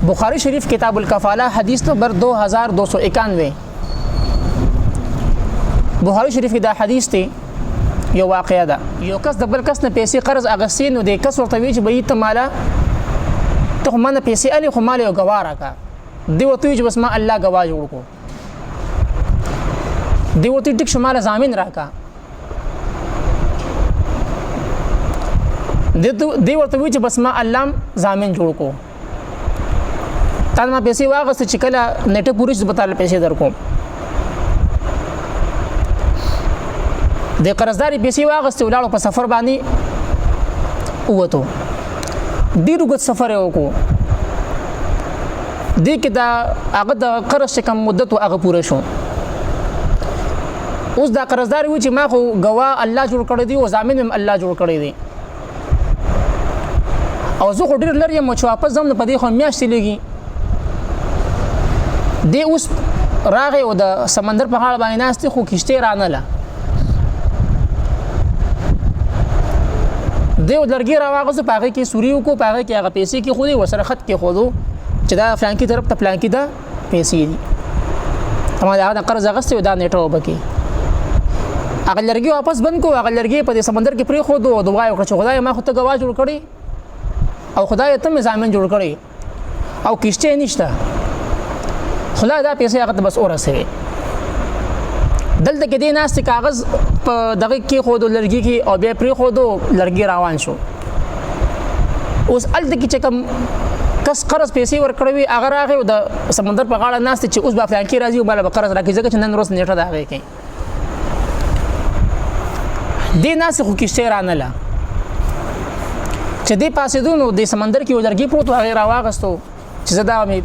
बुखारी शरीफ किताब الکفاله حدیث नंबर 2291 बुखारी शरीफ دا حدیث ته یو واقعه ده یو کس د بل کس نه پیسې قرض اغستې نو د کس ورته وی چې به ته مالا ته منه پیسې علي خو مال یو غواره کا دی وته چې بس ما الله غوا جوړ کو دی وته ټیک شماله ضامن راکا دی ورته وی چې بس ما الله ضامن جوړ کو تا ما پیسې واغست چې کله نیټه پوری څه بتاله پیسې درکوم د قرضداري پیسې واغست ولاړو په سفر باندې وته ډیر وګت سفر وکړو دې کې دا هغه د قرض کم مدت او هغه پوره شو اوس دا قرضدار و چې ما خو غوا الله جوړ کړی دی او ضامن هم الله جوړ کړی دی او زه خو ډیر لري مچ واپس زم په دې خو میاشتې لګي دی اوس راغی او د سمندر په غاړه باندې ناست خو کشته رانه دیو لرګي راوغه په هغه کې سوري کو په هغه کې هغه پیسې کې خو دې وسره خط کې خودو چې دا فلانکی طرف ته فلانکی دا پیسې دي اما دا قرض غسته دا نیټه وبکي هغه لرګي واپس بند کو هغه لرګي په سمندر کې پرې خودو او دعا وکړه چې خدای ما خو ته غوا جوړ کړی او خدای ته مې ضامن جوړ کړی او کشته نشته خدای دا پیسې هغه بس اورسه دلته کې د ناس کاغذ په دغه کې خودو لرګي کې او بیا پرې خودو لرګي روان شو اوس الته کې چې کوم کس قرض پیسې ورکړوي هغه راغی او د سمندر په غاړه ناست چې اوس به فلانکی راځي او بل به قرض راکړي ځکه چې نن ورځ نیټه دا وي کې دې ناس خو کشته رانه چې دې پاسې دونو د سمندر کې لرګي پروت هغه راواغستو چې زدا مې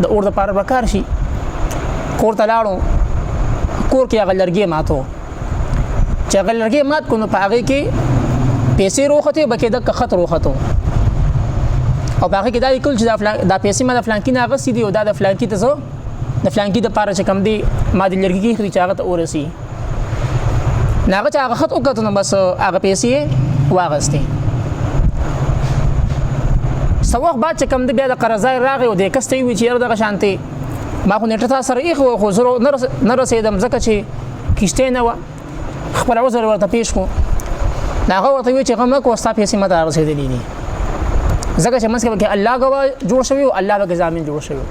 د اور د پاره وکړ شي کور ته لاړو کور کې هغه لرګي ماتو چې هغه لرګي مات کو نو په هغه کې پیسې روخته بکې د خط روخته او هغه کې دا لیکل چې دا پیسې ما د فلانکی نه غسې دي او دا د فلانکی ته زه د فلانکی د پاره چې کم دي ما د لرګي کې چې هغه ته ورسي ناغه چې هغه خط وکړو نو بس هغه پیسې واغستې سوخ بعد چې کم دی بیا د قرضای راغی او د کسته وی چې دغه شانتي ما خو نیټه سره یې خو زرو نه رسیدم ځکه چې کشته نه و خپل عذر ورته پیښ کو داغه ورته وی چې غم کو ستا پیسې مته رسیدلې دي ځکه چې مسکه کې الله غوا جوړ شوی او الله به ضامن جوړ شوی